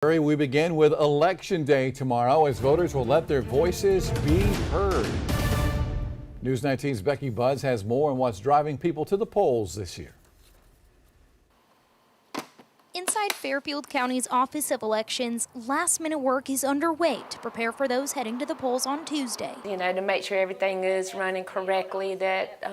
We begin with Election Day tomorrow as voters will let their voices be heard. News 19's Becky Buds has more on what's driving people to the polls this year. Inside Fairfield County's Office of Elections, last-minute work is underway to prepare for those heading to the polls on Tuesday. To make sure everything is running correctly, that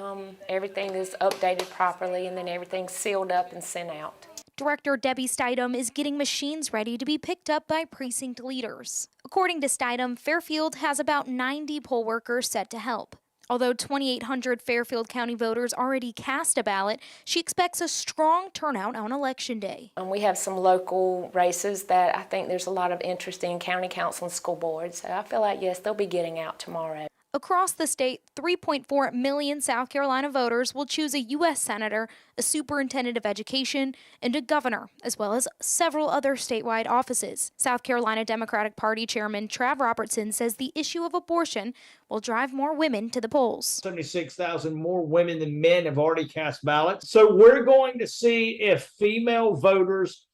everything is updated properly, and then everything's sealed up and sent out. Director Debbie Stidham is getting machines ready to be picked up by precinct leaders. According to Stidham, Fairfield has about 90 poll workers set to help. Although 2,800 Fairfield County voters already cast a ballot, she expects a strong turnout on Election Day. We have some local races that I think there's a lot of interest in, county council and school boards. So I feel like, yes, they'll be getting out tomorrow. Across the state, 3.4 million South Carolina voters will choose a U.S. Senator, a Superintendent of Education, and a governor, as well as several other statewide offices. South Carolina Democratic Party Chairman Trav Robertson says the issue of abortion will drive more women to the polls. 76,000 more women than men have already cast ballots. So we're going to see if female voters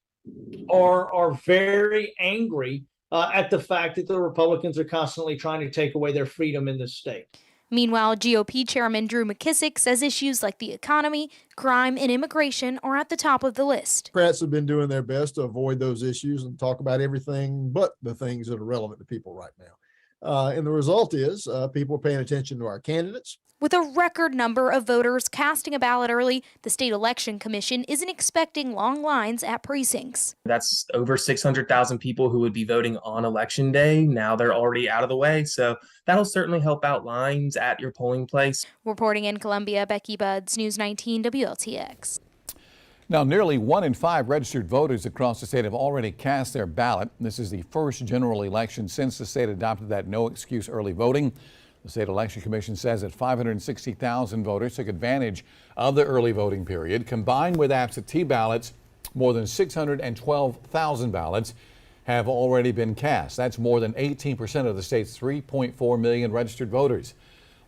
are very angry at the fact that the Republicans are constantly trying to take away their freedom in this state. Meanwhile, GOP Chairman Drew McKissick says issues like the economy, crime, and immigration are at the top of the list. Democrats have been doing their best to avoid those issues and talk about everything but the things that are relevant to people right now. And the result is people are paying attention to our candidates. With a record number of voters casting a ballot early, the State Election Commission isn't expecting long lines at precincts. That's over 600,000 people who would be voting on Election Day. Now they're already out of the way, so that'll certainly help out lines at your polling place. Reporting in Columbia, Becky Buds, News 19 WLTX. Now, nearly 1 in 5 registered voters across the state have already cast their ballot. This is the first general election since the state adopted that no excuse early voting. The State Election Commission says that 560,000 voters took advantage of the early voting period. Combined with absentee ballots, more than 612,000 ballots have already been cast. That's more than 18% of the state's 3.4 million registered voters.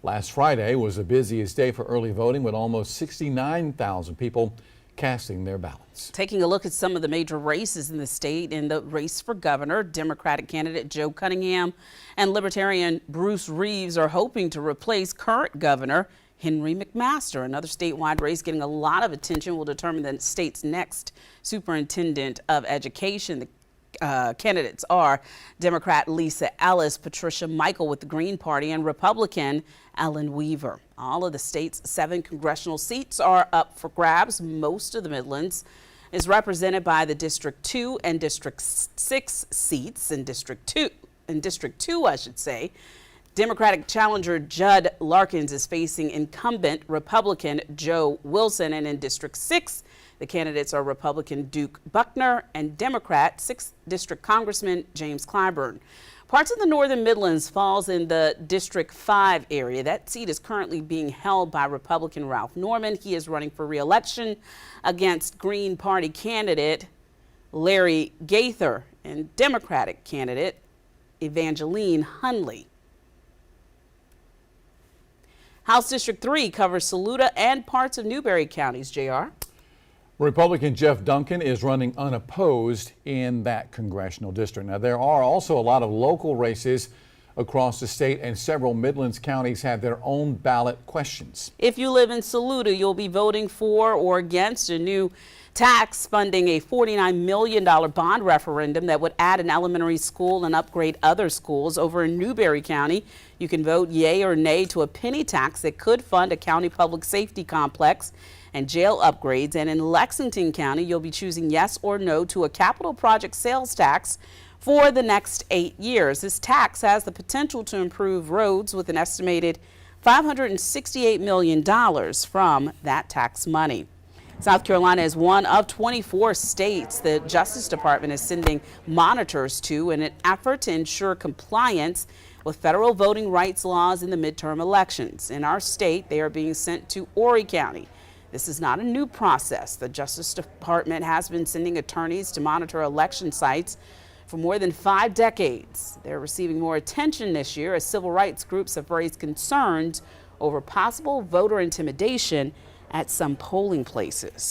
Last Friday was the busiest day for early voting with almost 69,000 people casting their ballots. Taking a look at some of the major races in the state. In the race for governor, Democratic candidate Joe Cunningham and Libertarian Bruce Reeves are hoping to replace current governor Henry McMaster. Another statewide race getting a lot of attention will determine the state's next superintendent of education. The candidates are Democrat Lisa Ellis, Patricia Michael with the Green Party, and Republican Ellen Weaver. All of the state's 7 congressional seats are up for grabs. Most of the Midlands is represented by the District 2 and District 6 seats. In District 2, I should say, Democratic challenger Judd Larkins is facing incumbent Republican Joe Wilson, and in District 6, the candidates are Republican Duke Buckner and Democrat 6th District Congressman James Clyburn. Parts of the Northern Midlands falls in the District 5 area. That seat is currently being held by Republican Ralph Norman. He is running for re-election against Green Party candidate Larry Gaither and Democratic candidate Evangeline Hunley. House District 3 covers Saluda and parts of Newberry counties. JR. Republican Jeff Duncan is running unopposed in that congressional district. Now, there are also a lot of local races across the state, and several Midlands counties have their own ballot questions. If you live in Saluda, you'll be voting for or against a new tax funding a $49 million bond referendum that would add an elementary school and upgrade other schools. Over in Newberry County, you can vote yay or nay to a penny tax that could fund a county public safety complex and jail upgrades. And in Lexington County, you'll be choosing yes or no to a capital project sales tax for the next 8 years. This tax has the potential to improve roads with an estimated $568 million from that tax money. South Carolina is one of 24 states the Justice Department is sending monitors to in an effort to ensure compliance with federal voting rights laws in the midterm elections. In our state, they are being sent to Horry County. This is not a new process. The Justice Department has been sending attorneys to monitor election sites for more than 5 decades. They're receiving more attention this year as civil rights groups have raised concerns over possible voter intimidation at some polling places.